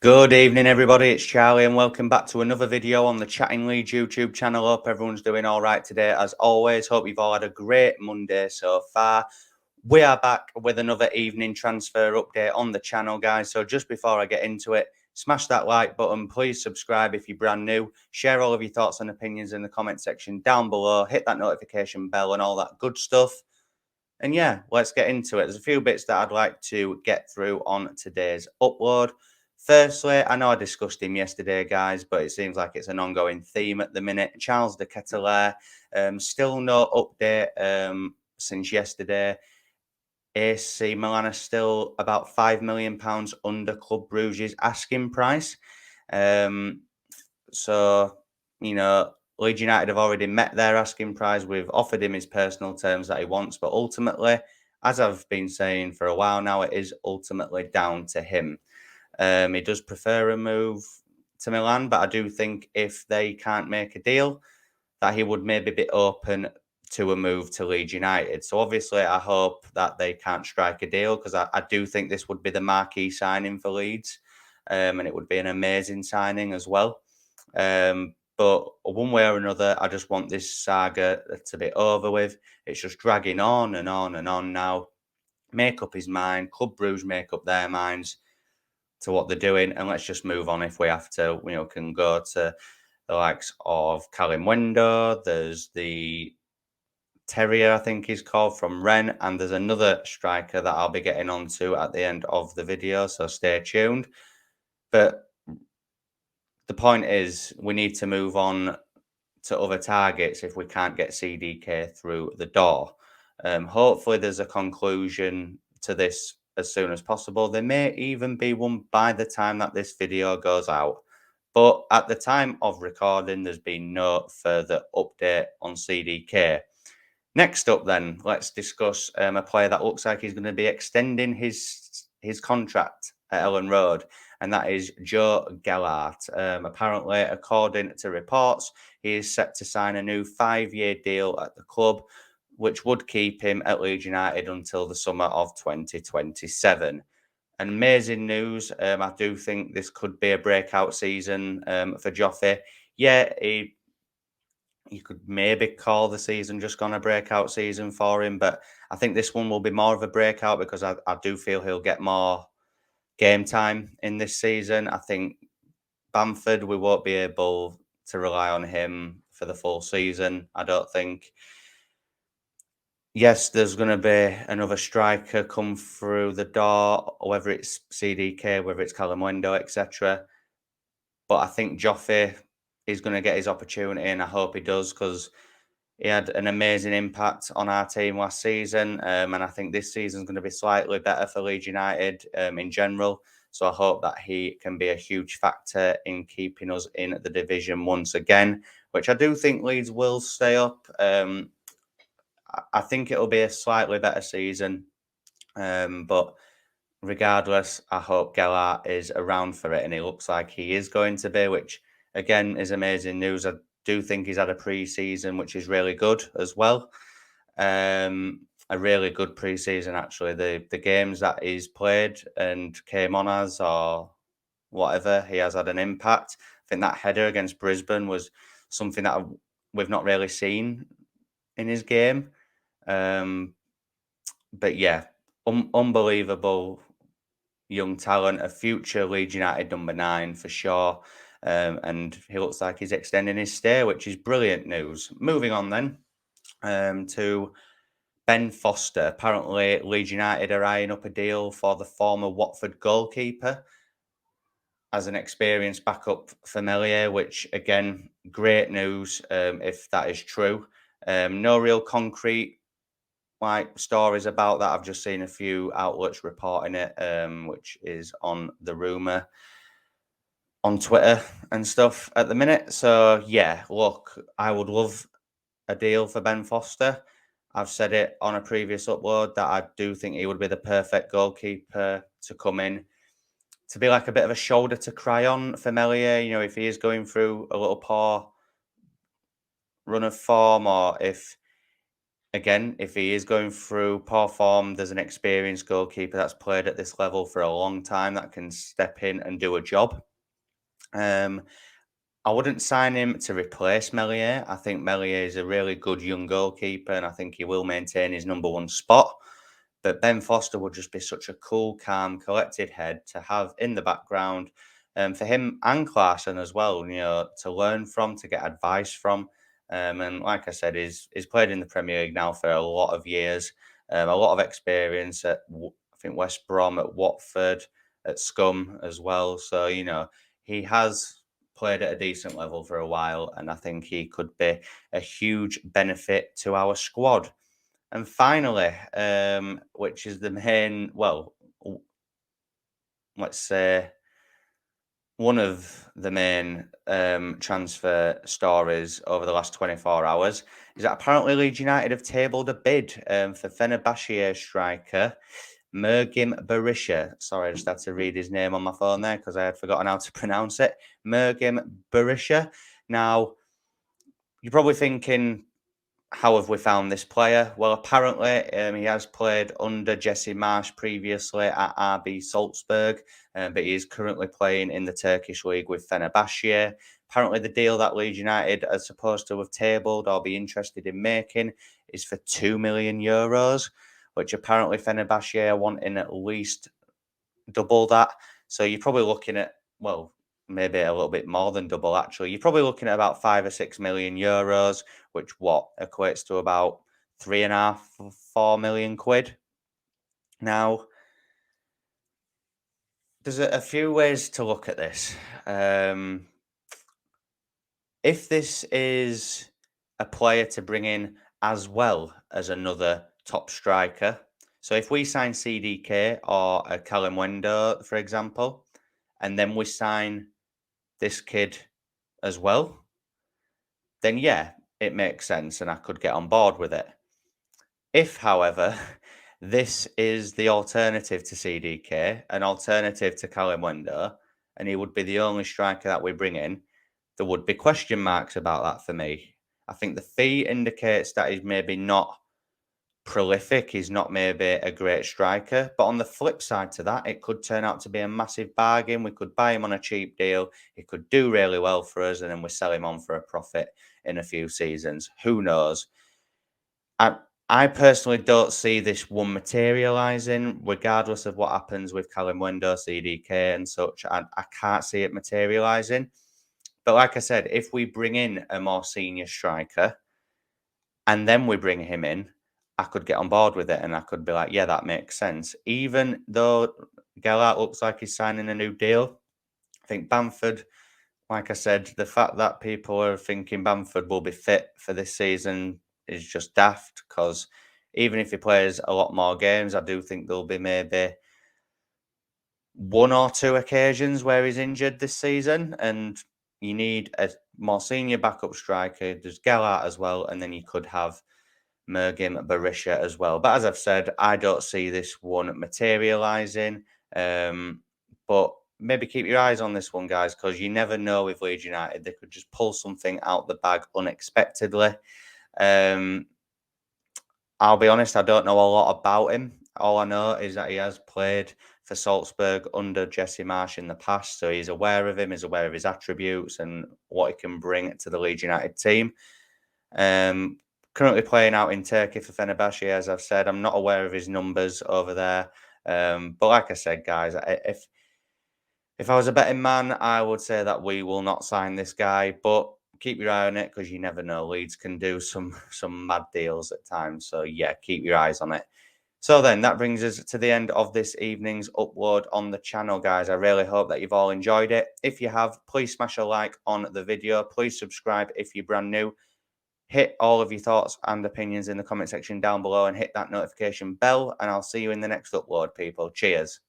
Good evening, everybody. It's Charlie, and welcome back to another video on the Chatting Leeds YouTube channel. Hope everyone's doing all right today, as always. Hope you've all had a great Monday so far. We are back with another evening transfer update on the channel, guys. So just before I get into it, smash that like button. Please subscribe if you're brand new. Share all of your thoughts and opinions in the comment section down below. Hit that notification bell and all that good stuff. And yeah, let's get into it. There's a few bits that I'd like to get through on today's upload. Firstly, I know I discussed him yesterday, guys, but it seems like it's an ongoing theme at the minute. Charles de Ketelaere, still no update since yesterday. AC Milan are still about £5 million under Club Brugge's asking price. So, Leeds United have already met their asking price. We've offered him his personal terms that he wants, but ultimately, as I've been saying for a while now, it is ultimately down to him. He does prefer a move to Milan, but I do think if they can't make a deal, that he would maybe be open to a move to Leeds United. So obviously, I hope that they can't strike a deal, because I do think this would be the marquee signing for Leeds, and it would be an amazing signing as well. But one way or another, I just want this saga to be over with. It's just dragging on and on and on now. Make up his mind. Club Brugge make up their minds to what they're doing, and let's just move on if we have to. Can go to the likes of Kalimwendo. There's the Terrier, I think he's called, from Rennes, and there's another striker that I'll be getting onto at the end of the video, so stay tuned. But the point is, we need to move on to other targets if we can't get CDK through the door. Hopefully, there's a conclusion to this as soon as possible. There may even be one by the time that this video goes out. But at the time of recording, there's been no further update on CDK. Next up, then, let's discuss a player that looks like he's going to be extending his contract at Ellen Road, and that is Joe Gelhardt. Apparently, according to reports, he is set to sign a new 5-year deal at the club, which would keep him at Leeds United until the summer of 2027. And amazing news. I do think this could be a breakout season for Joffy. Yeah, you could maybe call the season just gone a breakout season for him, but I think this one will be more of a breakout, because I do feel he'll get more game time in this season. I think Bamford, we won't be able to rely on him for the full season, I don't think. Yes, there's going to be another striker come through the door, whether it's CDK, whether it's Kalimwendo, etc. But I think Joffy is going to get his opportunity, and I hope he does, because he had an amazing impact on our team last season, and I think this season is going to be slightly better for Leeds United in general. So I hope that he can be a huge factor in keeping us in the division once again, which I do think Leeds will stay up. I think it'll be a slightly better season, but regardless, I hope Gelhardt is around for it, and it looks like he is going to be, which again is amazing news. I do think he's had a pre-season which is really good as well. A really good pre-season, actually. The games that he's played and came on as, or whatever, he has had an impact. I think that header against Brisbane was something that we've not really seen in his game. But yeah, unbelievable young talent, a future Leeds United number 9 for sure. And he looks like he's extending his stay, which is brilliant news. Moving on then to Ben Foster. Apparently, Leeds United are eyeing up a deal for the former Watford goalkeeper as an experienced backup familiar, which again, great news if that is true. No real concrete stories about that. I've just seen a few outlets reporting it, which is on the rumour on Twitter and stuff at the minute. So yeah, look, I would love a deal for Ben Foster. I've said it on a previous upload that I do think he would be the perfect goalkeeper to come in, to be like a bit of a shoulder to cry on for Meslier, if he is going through a little poor run of form, or if again, if he is going through poor form, there's an experienced goalkeeper that's played at this level for a long time that can step in and do a job. Um, I wouldn't sign him to replace Melier. I think Melier is a really good young goalkeeper, and I think he will maintain his number one spot. But Ben Foster would just be such a cool, calm, collected head to have in the background, for him and Clarkson as well. To learn from, to get advice from. And like I said, he's played in the Premier League now for a lot of years, a lot of experience at I think West Brom, at Watford, at Scum as well. So he has played at a decent level for a while, and I think he could be a huge benefit to our squad. And finally, which is the main, well, let's say one of the main transfer stories over the last 24 hours, is that apparently Leeds United have tabled a bid for Fenerbahce striker Mergim Berisha. Sorry, I just had to read his name on my phone there because I had forgotten how to pronounce it. Mergim Berisha. Now, you're probably thinking, how have we found this player? Well, apparently he has played under Jesse Marsch previously at RB Salzburg, but he is currently playing in the Turkish league with Fenerbahce. Apparently, the deal that Leeds United are supposed to have tabled or be interested in making is for €2 million, which apparently Fenerbahce are wanting at least double that. So you're probably looking at, well, maybe a little bit more than double actually. You're probably looking at about €5 or €6 million, which equates to about 3.5, £4 million. Now, there's a few ways to look at this. If this is a player to bring in as well as another top striker, so if we sign CDK or a Calimundo, for example, and then we sign this kid as well, then yeah, it makes sense and I could get on board with it. If, however, this is the alternative to CDK, an alternative to Calimundo, and he would be the only striker that we bring in, there would be question marks about that for me. I think the fee indicates that he's maybe not prolific, he's not maybe a great striker. But on the flip side to that, it could turn out to be a massive bargain. We could buy him on a cheap deal. He could do really well for us, and then we sell him on for a profit in a few seasons. Who knows? I I personally don't see this one materialising, regardless of what happens with Calimundo, CDK, and such. I can't see it materialising. But like I said, if we bring in a more senior striker and then we bring him in, I could get on board with it and I could be like, yeah, that makes sense. Even though Gelhardt looks like he's signing a new deal, I think Bamford, like I said, the fact that people are thinking Bamford will be fit for this season is just daft, because even if he plays a lot more games, I do think there'll be maybe one or two occasions where he's injured this season, and you need a more senior backup striker. There's Gelhardt as well, and then you could have Mergim Berisha as well. But as I've said, I don't see this one materialising. But maybe keep your eyes on this one, guys, because you never know with Leeds United. They could just pull something out the bag unexpectedly. Um, I'll be honest, I don't know a lot about him. All I know is that he has played for Salzburg under Jesse Marsch in the past, so he's aware of him, he's aware of his attributes and what he can bring to the Leeds United team. Currently playing out in Turkey for Fenerbahce, as I've said. I'm not aware of his numbers over there. But like I said, guys, if I was a betting man, I would say that we will not sign this guy. But keep your eye on it, because you never know. Leeds can do some mad deals at times. So yeah, keep your eyes on it. So then that brings us to the end of this evening's upload on the channel, guys. I really hope that you've all enjoyed it. If you have, please smash a like on the video. Please subscribe if you're brand new. Hit all of your thoughts and opinions in the comment section down below and hit that notification bell. And I'll see you in the next upload, people. Cheers.